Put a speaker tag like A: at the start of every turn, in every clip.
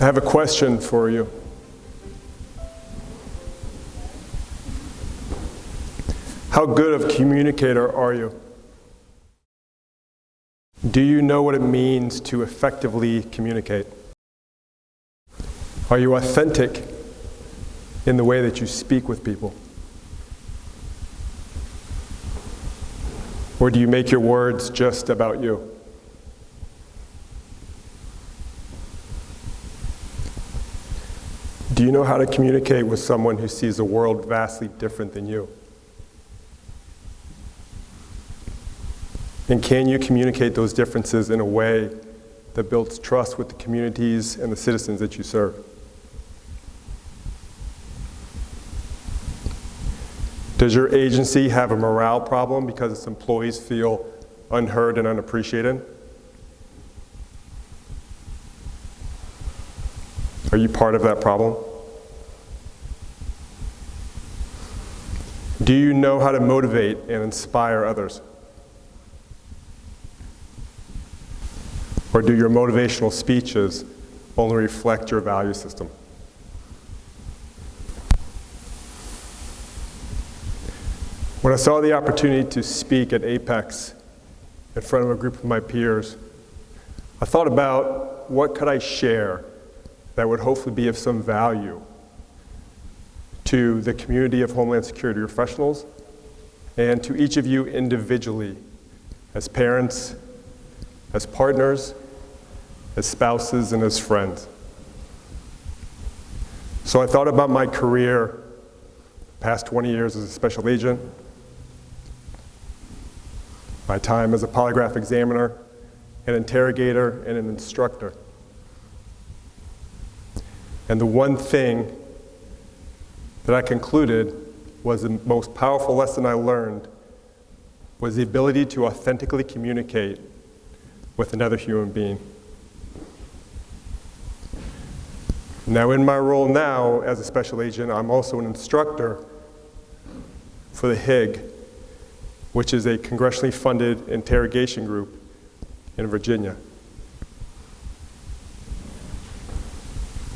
A: have a question for you. How good of a communicator are you? Do you know what it means to effectively communicate? Are you authentic in the way that you speak with people? Or do you make your words just about you? Do you know how to communicate with someone who sees the world vastly different than you? And can you communicate those differences in a way that builds trust with the communities and the citizens that you serve? Does your agency have a morale problem because its employees feel unheard and unappreciated? Are you part of that problem? Do you know how to motivate and inspire others? Or do your motivational speeches only reflect your value system? When I saw the opportunity to speak at Apex in front of a group of my peers, I thought about what could I share that would hopefully be of some value to the community of Homeland Security professionals and to each of you individually, as parents, as partners, as spouses, and as friends. So I thought about my career, past 20 years as a special agent, my time as a polygraph examiner, an interrogator, and an instructor. And the one thing that I concluded was the most powerful lesson I learned was the ability to authentically communicate with another human being. Now, in my role now as a special agent, I'm also an instructor for the HIG, which is a congressionally funded interrogation group in Virginia.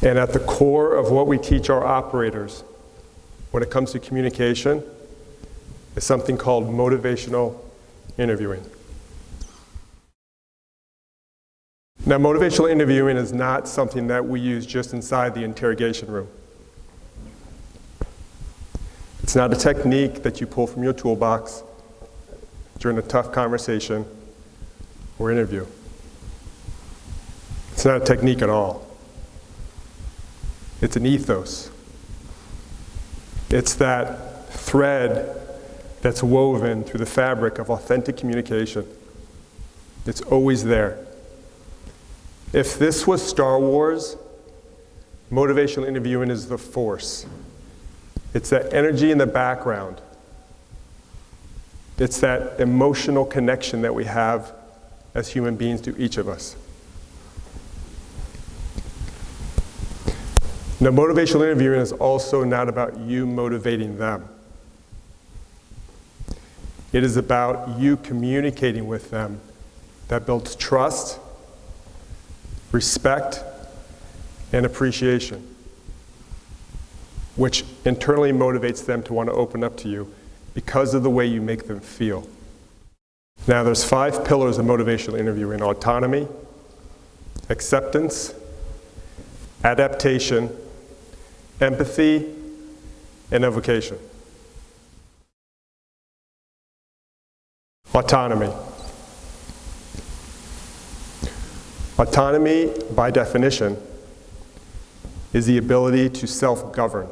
A: And at the core of what we teach our operators when it comes to communication is something called motivational interviewing. Now, motivational interviewing is not something that we use just inside the interrogation room. It's not a technique that you pull from your toolbox during a tough conversation or interview. It's not a technique at all. It's an ethos. It's that thread that's woven through the fabric of authentic communication. It's always there. If this was Star Wars, motivational interviewing is the Force. It's that energy in the background. It's that emotional connection that we have as human beings to each of us. Now, motivational interviewing is also not about you motivating them. It is about you communicating with them that builds trust, respect, and appreciation, which internally motivates them to want to open up to you because of the way you make them feel. Now, there's 5 pillars of motivational interviewing: autonomy, acceptance, adaptation, empathy, and evocation. Autonomy. Autonomy, by definition, is the ability to self-govern.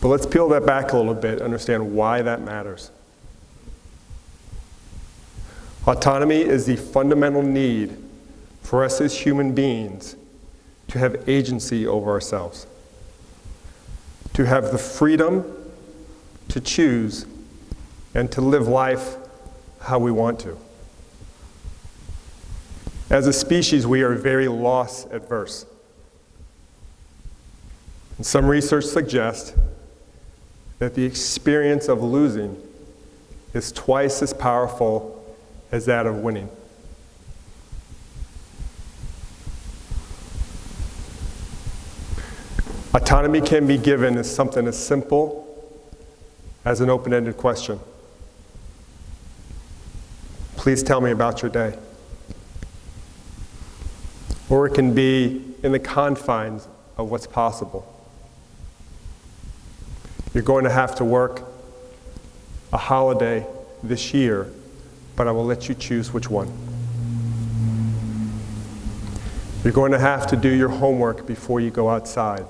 A: But let's peel that back a little bit and understand why that matters. Autonomy is the fundamental need for us as human beings to have agency over ourselves, to have the freedom to choose and to live life how we want to. As a species, we are very loss adverse. And some research suggests that the experience of losing is twice as powerful as that of winning. Autonomy can be given as something as simple as an open-ended question. Please tell me about your day. Or it can be in the confines of what's possible. You're going to have to work a holiday this year, but I will let you choose which one. You're going to have to do your homework before you go outside,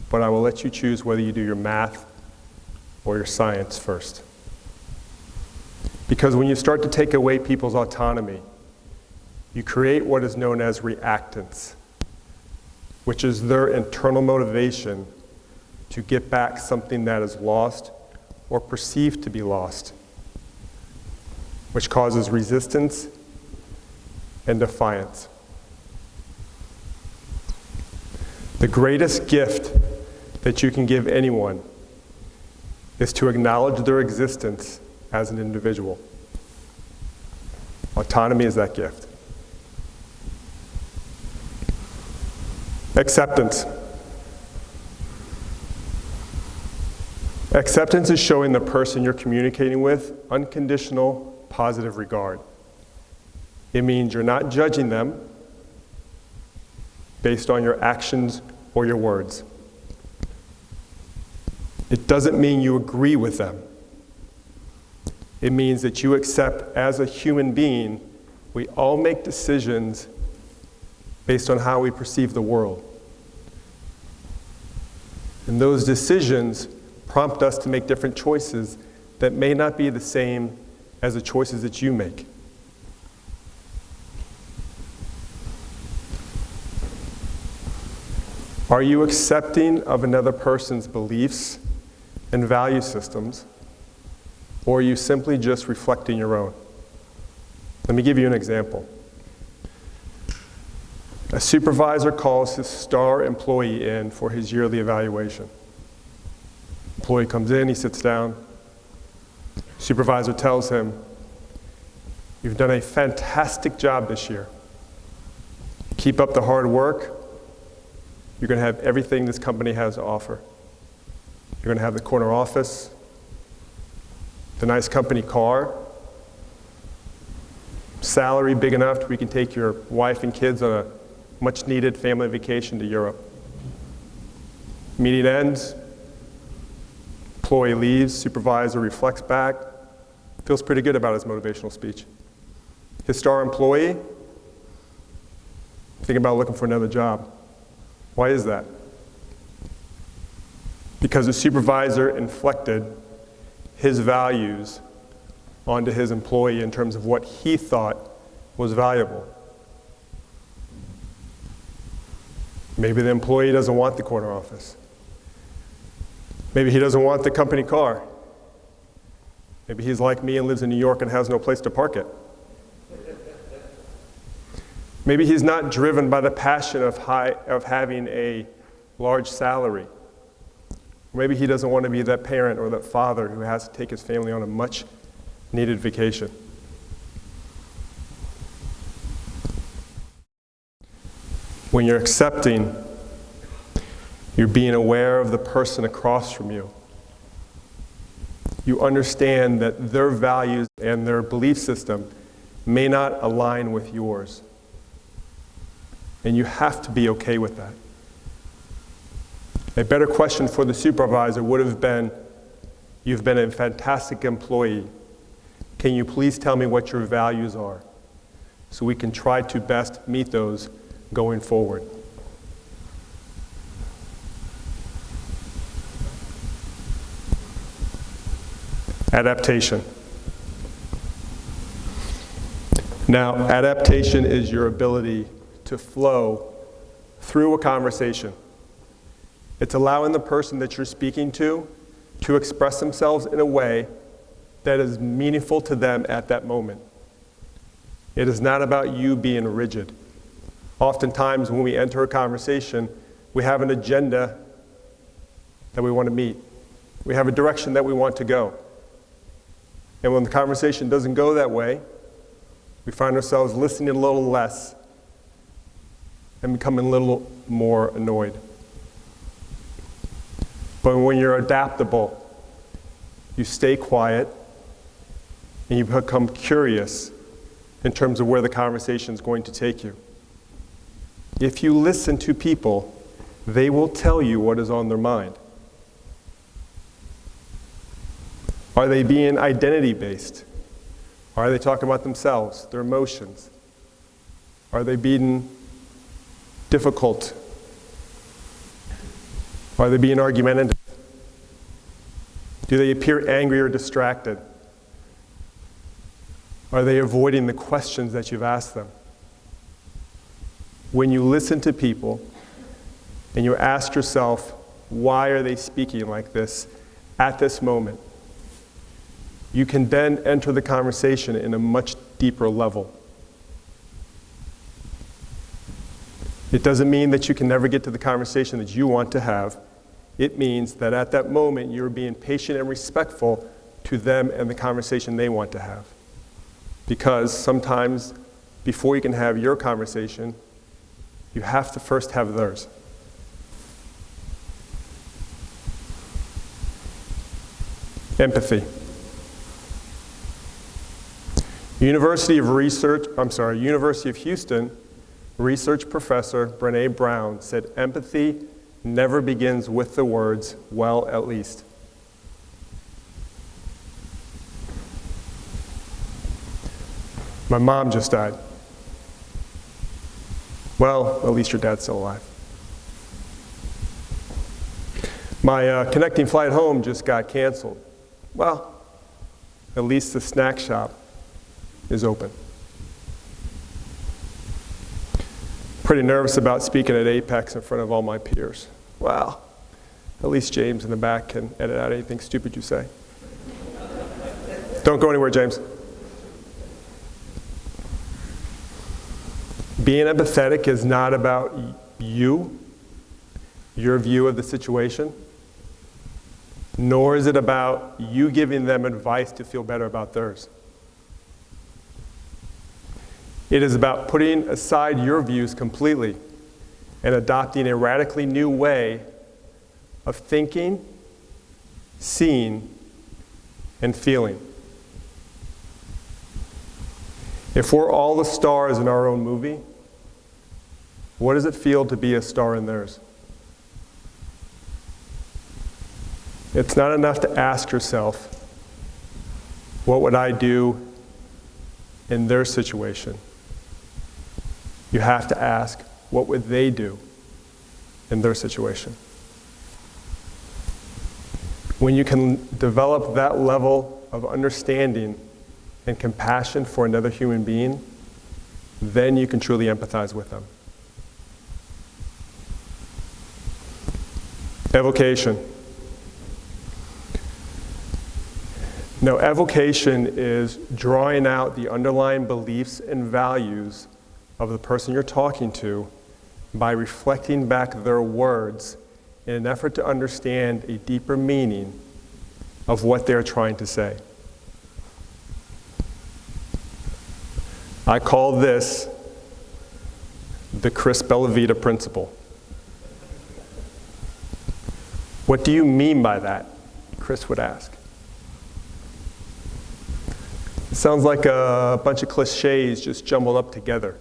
A: but I will let you choose whether you do your math or your science first. Because when you start to take away people's autonomy, you create what is known as reactance, which is their internal motivation to get back something that is lost or perceived to be lost, which causes resistance and defiance. The greatest gift that you can give anyone is to acknowledge their existence as an individual. Autonomy is that gift. Acceptance. Acceptance is showing the person you're communicating with unconditional positive regard. It means you're not judging them based on your actions or your words. It doesn't mean you agree with them. It means that you accept, as a human being, we all make decisions based on how we perceive the world. And those decisions prompt us to make different choices that may not be the same as the choices that you make. Are you accepting of another person's beliefs and value systems, or are you simply just reflecting your own? Let me give you an example. A supervisor calls his star employee in for his yearly evaluation. Employee comes in, he sits down. Supervisor tells him, "You've done a fantastic job this year. Keep up the hard work. You're going to have everything this company has to offer. You're going to have the corner office, the nice company car, salary big enough where you can take your wife and kids on a much needed family vacation to Europe." Meeting ends, employee leaves, supervisor reflects back, feels pretty good about his motivational speech. His star employee, thinking about looking for another job. Why is that? Because the supervisor inflected his values onto his employee in terms of what he thought was valuable. Maybe the employee doesn't want the corner office. Maybe he doesn't want the company car. Maybe he's like me and lives in New York and has no place to park it. Maybe he's not driven by the passion of having a large salary. Maybe he doesn't want to be that parent or that father who has to take his family on a much needed vacation. When you're accepting, you're being aware of the person across from you. You understand that their values and their belief system may not align with yours. And you have to be okay with that. A better question for the supervisor would have been, "You've been a fantastic employee. Can you please tell me what your values are so we can try to best meet those going forward?" Adaptation. Now, adaptation is your ability to flow through a conversation. It's allowing the person that you're speaking to express themselves in a way that is meaningful to them at that moment. It is not about you being rigid. Oftentimes when we enter a conversation, we have an agenda that we want to meet. We have a direction that we want to go. And when the conversation doesn't go that way, we find ourselves listening a little less and becoming a little more annoyed. But when you're adaptable, you stay quiet and you become curious in terms of where the conversation is going to take you. If you listen to people, they will tell you what is on their mind. Are they being identity-based? Are they talking about themselves, their emotions? Are they being difficult? Are they being argumentative? Do they appear angry or distracted? Are they avoiding the questions that you've asked them? When you listen to people and you ask yourself, why are they speaking like this at this moment? You can then enter the conversation in a much deeper level. It doesn't mean that you can never get to the conversation that you want to have. It means that at that moment you're being patient and respectful to them and the conversation they want to have. Because sometimes before you can have your conversation, you have to first have theirs. Empathy. University of Houston research professor Brené Brown said empathy never begins with the words, well, at least. My mom just died. Well, at least your dad's still alive. My connecting flight home just got canceled. Well, at least the snack shop is open. Pretty nervous about speaking at Apex in front of all my peers. Well, at least James in the back can edit out anything stupid you say. Don't go anywhere, James. Being empathetic is not about you, your view of the situation, nor is it about you giving them advice to feel better about theirs. It is about putting aside your views completely and adopting a radically new way of thinking, seeing, and feeling. If we're all the stars in our own movie, what does it feel to be a star in theirs? It's not enough to ask yourself, what would I do in their situation? You have to ask, what would they do in their situation? When you can develop that level of understanding and compassion for another human being, then you can truly empathize with them. Evocation. Now, evocation is drawing out the underlying beliefs and values of the person you're talking to by reflecting back their words in an effort to understand a deeper meaning of what they're trying to say. I call this the Chris Bellavita principle. What do you mean by that? Chris would ask. It sounds like a bunch of cliches just jumbled up together.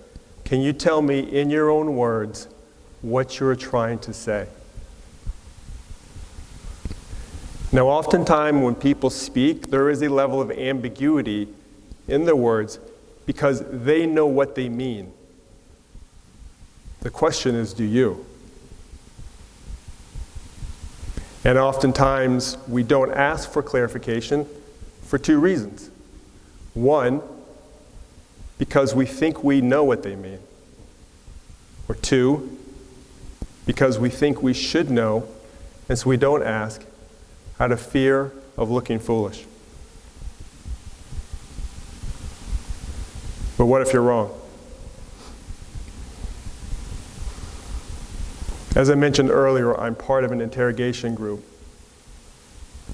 A: Can you tell me in your own words what you're trying to say? Now, oftentimes when people speak, there is a level of ambiguity in their words because they know what they mean. The question is, do you? And oftentimes we don't ask for clarification for two reasons. One, because we think we know what they mean. Or two, because we think we should know, and so we don't ask out of fear of looking foolish. But what if you're wrong? As I mentioned earlier, I'm part of an interrogation group.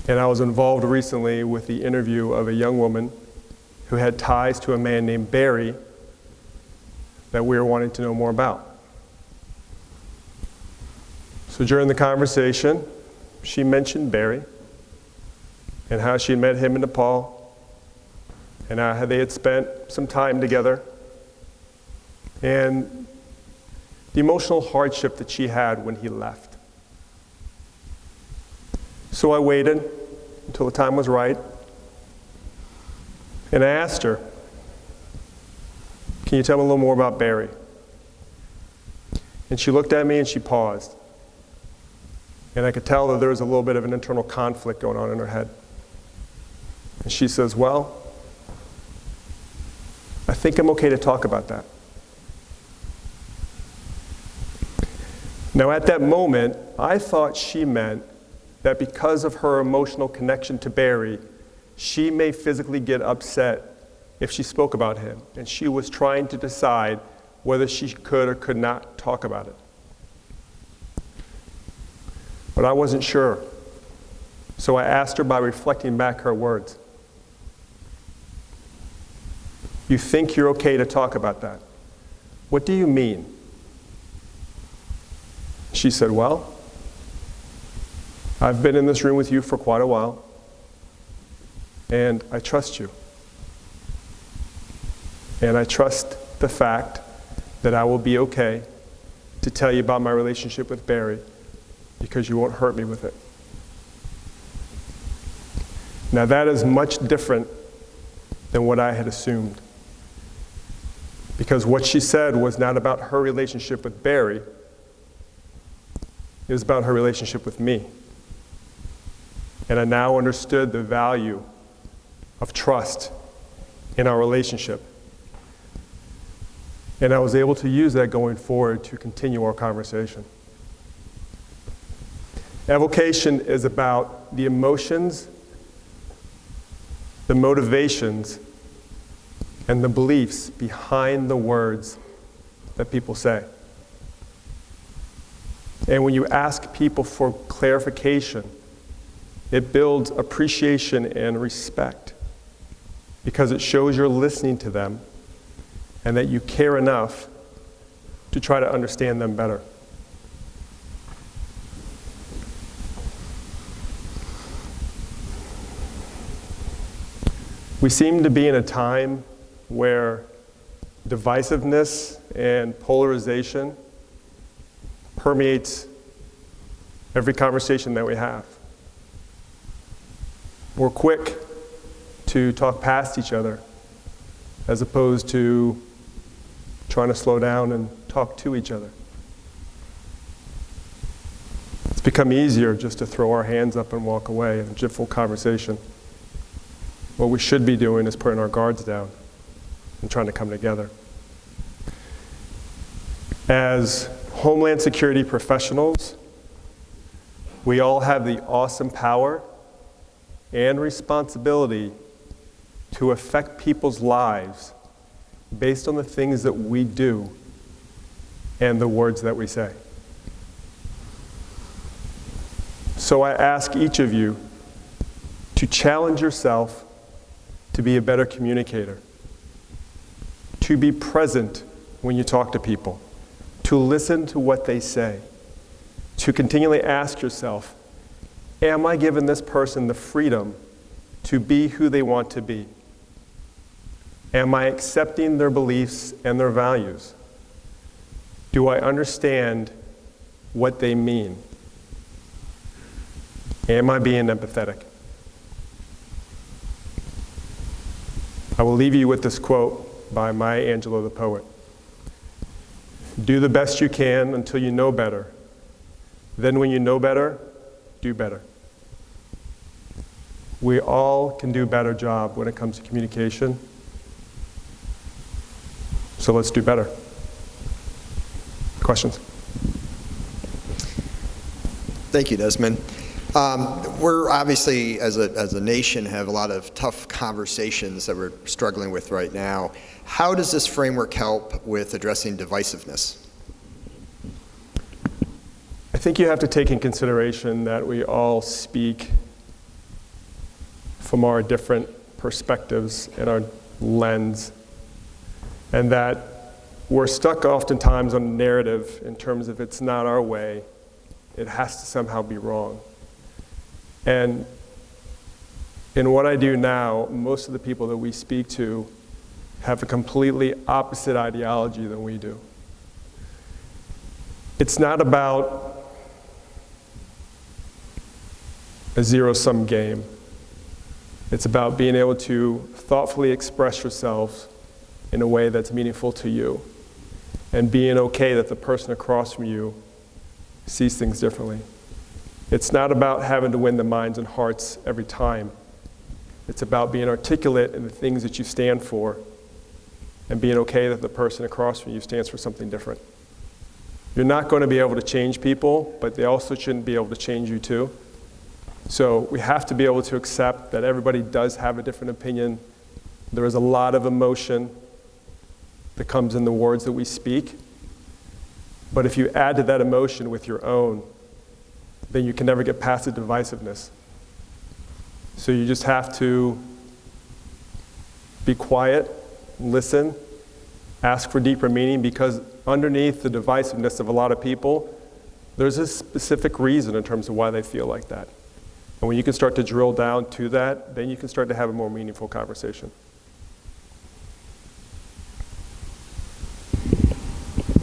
A: And I was involved recently with the interview of a young woman who had ties to a man named Barry that we were wanting to know more about. So during the conversation, she mentioned Barry and how she had met him in Nepal and how they had spent some time together and the emotional hardship that she had when he left. So I waited until the time was right, and I asked her, "Can you tell me a little more about Barry?" And she looked at me and she paused. And I could tell that there was a little bit of an internal conflict going on in her head. And she says, "Well, I think I'm okay to talk about that." Now at that moment, I thought she meant that because of her emotional connection to Barry, she may physically get upset if she spoke about him. And she was trying to decide whether she could or could not talk about it. But I wasn't sure. So I asked her by reflecting back her words. "You think you're okay to talk about that? What do you mean?" She said, "Well, I've been in this room with you for quite a while, and I trust you. And I trust the fact that I will be okay to tell you about my relationship with Barry because you won't hurt me with it." Now that is much different than what I had assumed. Because what she said was not about her relationship with Barry, it was about her relationship with me. And I now understood the value of trust in our relationship. And I was able to use that going forward to continue our conversation. Evocation is about the emotions, the motivations, and the beliefs behind the words that people say. And when you ask people for clarification, it builds appreciation and respect because it shows you're listening to them and that you care enough to try to understand them better. We seem to be in a time where divisiveness and polarization permeates every conversation that we have. We're quick to talk past each other as opposed to trying to slow down and talk to each other. It's become easier just to throw our hands up and walk away in a jifful conversation. What we should be doing is putting our guards down and trying to come together. As Homeland Security professionals, we all have the awesome power and responsibility to affect people's lives based on the things that we do and the words that we say. So I ask each of you to challenge yourself to be a better communicator, to be present when you talk to people, to listen to what they say, to continually ask yourself, am I giving this person the freedom to be who they want to be? Am I accepting their beliefs and their values? Do I understand what they mean? Am I being empathetic? I will leave you with this quote by Maya Angelou, the poet. Do the best you can until you know better. Then when you know better, do better. We all can do a better job when it comes to communication. So let's do better. Questions?
B: Thank you, Desmond. We're obviously, as a nation, have a lot of tough conversations that we're struggling with right now. How does this framework help with addressing divisiveness?
A: I think you have to take in consideration that we all speak from our different perspectives and our lens, and that we're stuck oftentimes on a narrative in terms of it's not our way, it has to somehow be wrong. And in what I do now, most of the people that we speak to have a completely opposite ideology than we do. It's not about a zero-sum game. It's about being able to thoughtfully express yourself in a way that's meaningful to you, and being okay that the person across from you sees things differently. It's not about having to win the minds and hearts every time. It's about being articulate in the things that you stand for, and being okay that the person across from you stands for something different. You're not going to be able to change people, but they also shouldn't be able to change you too. So we have to be able to accept that everybody does have a different opinion. There is a lot of emotion that comes in the words that we speak. But if you add to that emotion with your own, then you can never get past the divisiveness. So you just have to be quiet, listen, ask for deeper meaning, because underneath the divisiveness of a lot of people, there's a specific reason in terms of why they feel like that. And when you can start to drill down to that, then you can start to have a more meaningful conversation.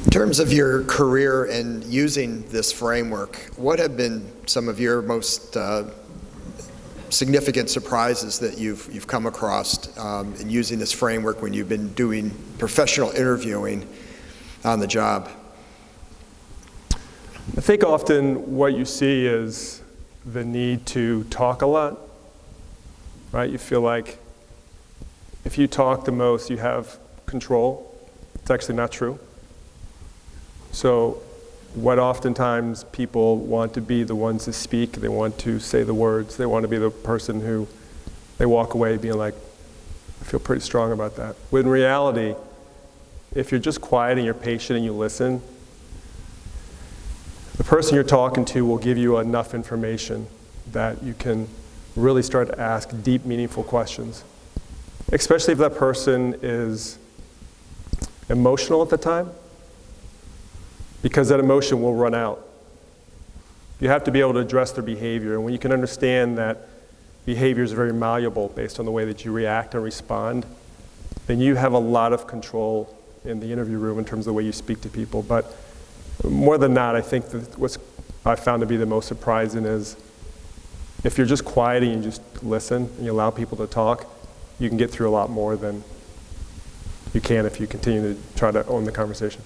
B: In terms of your career and using this framework, what have been some of your most significant surprises that you've come across in using this framework when you've been doing professional interviewing on the job?
A: I think often what you see is the need to talk a lot, right? You feel like if you talk the most, you have control. It's actually not true. So what oftentimes people want to be the ones to speak, they want to say the words, they want to be the person who they walk away being like, I feel pretty strong about that. When in reality, if you're just quiet and you're patient and you listen, the person you're talking to will give you enough information that you can really start to ask deep, meaningful questions. Especially if that person is emotional at the time, because that emotion will run out. You have to be able to address their behavior, and when you can understand that behavior is very malleable based on the way that you react and respond, then you have a lot of control in the interview room in terms of the way you speak to people. But more than that, I think that what I found to be the most surprising is if you're just quiet and you just listen and you allow people to talk, you can get through a lot more than you can if you continue to try to own the conversation.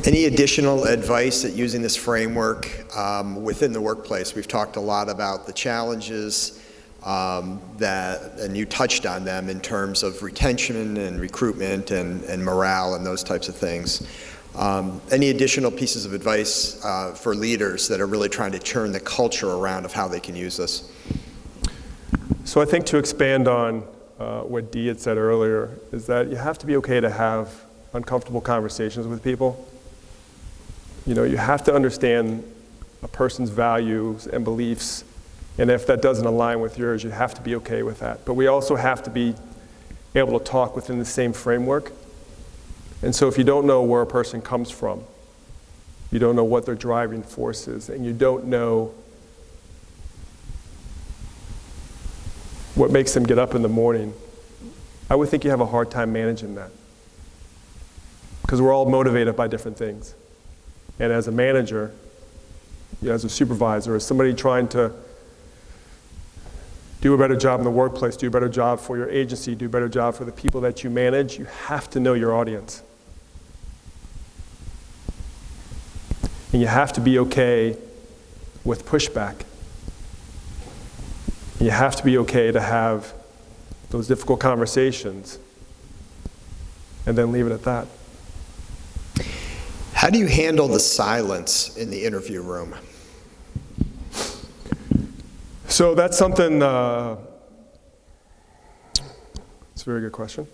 B: Any additional advice that using this framework within the workplace? We've talked a lot about the challenges and you touched on them in terms of retention and recruitment and morale and those types of things. Any additional pieces of advice for leaders that are really trying to turn the culture around of how they can use this?
A: So I think to expand on what Dee had said earlier is that you have to be okay to have uncomfortable conversations with people. You know, you have to understand a person's values and beliefs, and if that doesn't align with yours, you have to be okay with that. But we also have to be able to talk within the same framework. And so if you don't know where a person comes from, you don't know what their driving force is, and you don't know what makes them get up in the morning, I would think you have a hard time managing that. Because we're all motivated by different things. And as a manager, as a supervisor, as somebody trying to do a better job in the workplace, do a better job for your agency, do a better job for the people that you manage, you have to know your audience. And you have to be okay with pushback. And you have to be okay to have those difficult conversations and then leave it at that.
B: How do you handle the silence in the interview room?
A: So that's something, it's a very good question.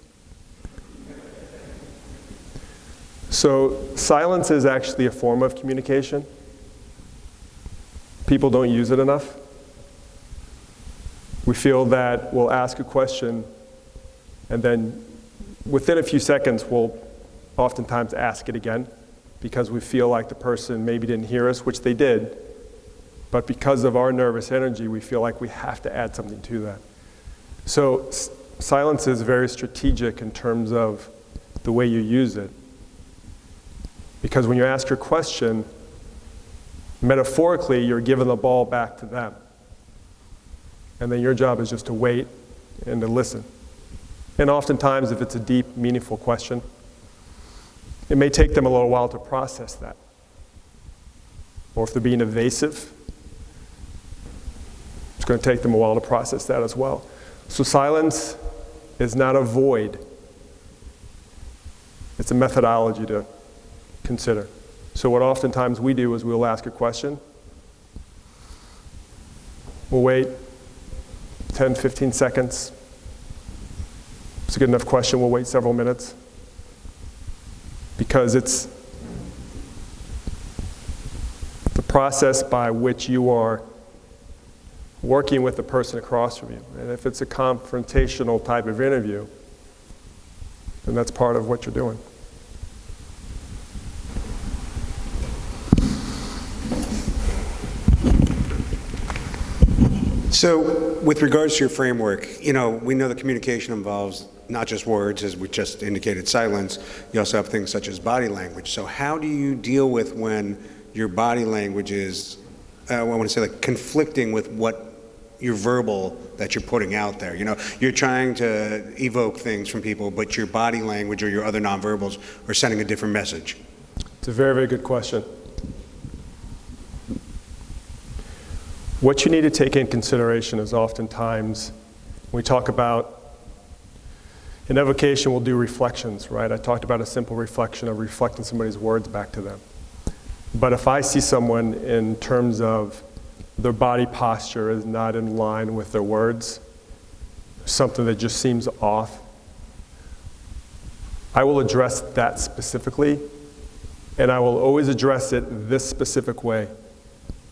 A: So silence is actually a form of communication. People don't use it enough. We feel that we'll ask a question and then within a few seconds we'll oftentimes ask it again because we feel like the person maybe didn't hear us, which they did, But because of our nervous energy, we feel like we have to add something to that. So silence is very strategic in terms of the way you use it. Because when you ask your question, metaphorically, you're giving the ball back to them. And then your job is just to wait and to listen. And oftentimes, if it's a deep, meaningful question, it may take them a little while to process that. Or if they're being evasive, it's going to take them a while to process that as well. So silence is not a void. It's a methodology to consider. So what oftentimes we do is we'll ask a question. We'll wait 10, 15 seconds. If it's a good enough question, we'll wait several minutes. Because it's the process by which you are working with the person across from you. And if it's a confrontational type of interview, then that's part of what you're doing.
C: So with regards to your framework, we know that communication involves not just words, as we just indicated, silence. You also have things such as body language. So how do you deal with when your body language is, I want to say, like conflicting with what your verbal that you're putting out there? You're trying to evoke things from people, but your body language or your other nonverbals are sending a different message.
A: It's a very, very good question. What you need to take in consideration is oftentimes, when we talk about, in evocation, we'll do reflections, right? I talked about a simple reflection of reflecting somebody's words back to them. But if I see someone in terms of their body posture is not in line with their words, something that just seems off, I will address that specifically, and I will always address it this specific way.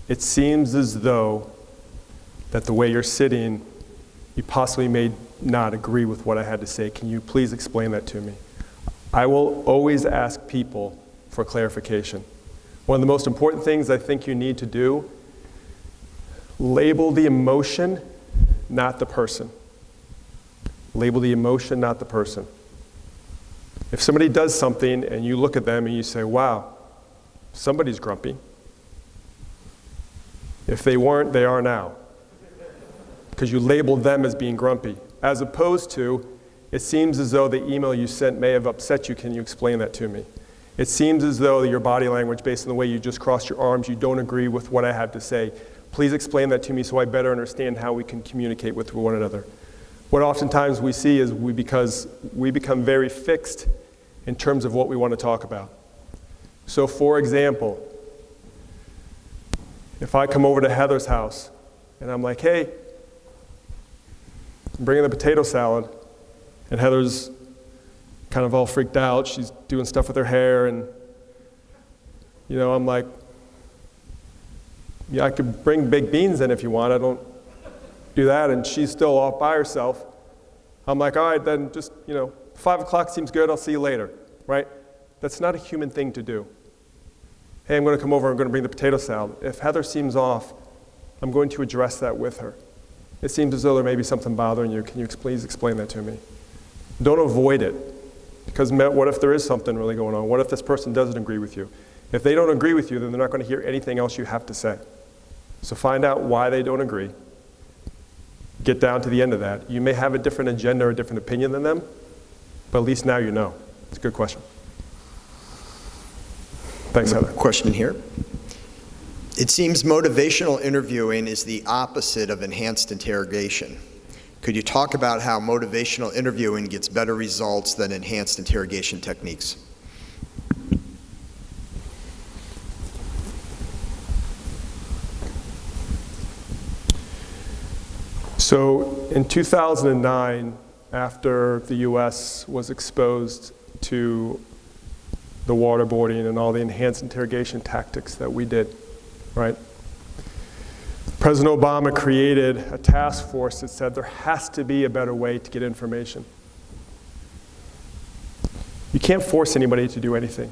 A: It seems as though that the way you're sitting, you possibly may not agree with what I had to say. Can you please explain that to me? I will always ask people for clarification. One of the most important things I think you need to do, label the emotion, not the person. Label the emotion, not the person. If somebody does something and you look at them and you say, wow, somebody's grumpy. If they weren't, they are now. Because you labeled them as being grumpy. As opposed to, it seems as though the email you sent may have upset you. Can you explain that to me? It seems as though your body language, based on the way you just crossed your arms, you don't agree with what I have to say. Please explain that to me so I better understand how we can communicate with one another. What oftentimes we see is because we become very fixed in terms of what we want to talk about. So for example, if I come over to Heather's house and I'm like, hey, I'm bringing the potato salad, and Heather's kind of all freaked out. She's doing stuff with her hair, and I'm like, yeah, I could bring baked beans in if you want. I don't do that, and she's still off by herself. I'm like, all right, then just, 5 o'clock seems good. I'll see you later, right? That's not a human thing to do. Hey, I'm going to come over, I'm going to bring the potato salad. If Heather seems off, I'm going to address that with her. It seems as though there may be something bothering you. Can you please explain that to me? Don't avoid it. Because what if there is something really going on? What if this person doesn't agree with you? If they don't agree with you, then they're not going to hear anything else you have to say. So find out why they don't agree. Get down to the end of that. You may have a different agenda or a different opinion than them, but at least now you know. It's a good question. Thanks, Heather.
B: Question here. It seems motivational interviewing is the opposite of enhanced interrogation. Could you talk about how motivational interviewing gets better results than enhanced interrogation techniques?
A: So in 2009, after the US was exposed to the waterboarding and all the enhanced interrogation tactics that we did, right? President Obama created a task force that said there has to be a better way to get information. You can't force anybody to do anything.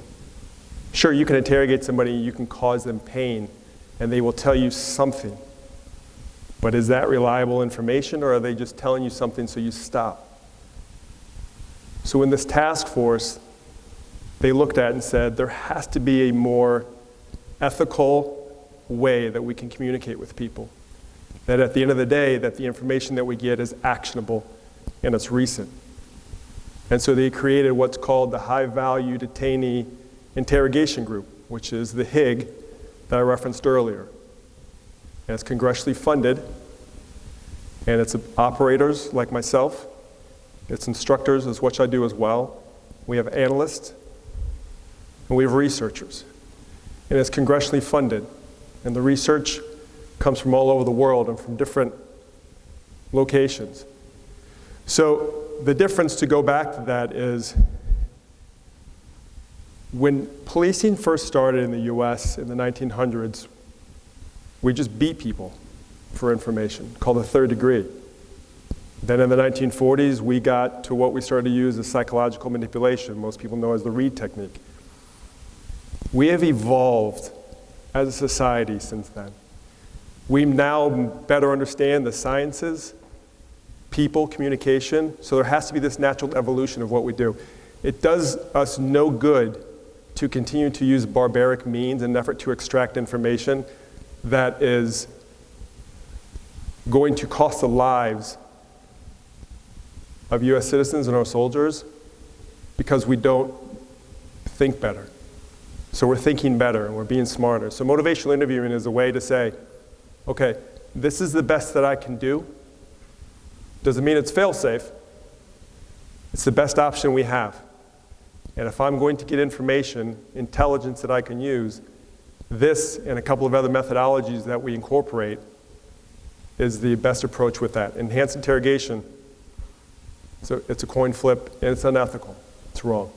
A: Sure, you can interrogate somebody, you can cause them pain and they will tell you something. But is that reliable information, or are they just telling you something so you stop? So in this task force, they looked at and said, there has to be a more ethical way that we can communicate with people. That at the end of the day, that the information that we get is actionable and it's recent. And so they created what's called the High Value Detainee Interrogation Group, which is the HIG that I referenced earlier. And it's congressionally funded, and it's operators like myself, it's instructors, is what I do as well. We have analysts, and we have researchers. And it's congressionally funded, and the research comes from all over the world and from different locations. So the difference, to go back to that, is when policing first started in the US in the 1900s, we just beat people for information, called the third degree. Then in the 1940s, we got to what we started to use as psychological manipulation, most people know as the Reed technique. We have evolved as a society since then. We now better understand the sciences, people, communication, so there has to be this natural evolution of what we do. It does us no good to continue to use barbaric means in an effort to extract information that is going to cost the lives of US citizens and our soldiers because we don't think better. So we're thinking better and we're being smarter. So motivational interviewing is a way to say, okay, this is the best that I can do. Doesn't mean it's fail-safe. It's the best option we have. And if I'm going to get information, intelligence that I can use, this and a couple of other methodologies that we incorporate is the best approach with that. Enhanced interrogation, so it's a coin flip and it's unethical. It's wrong.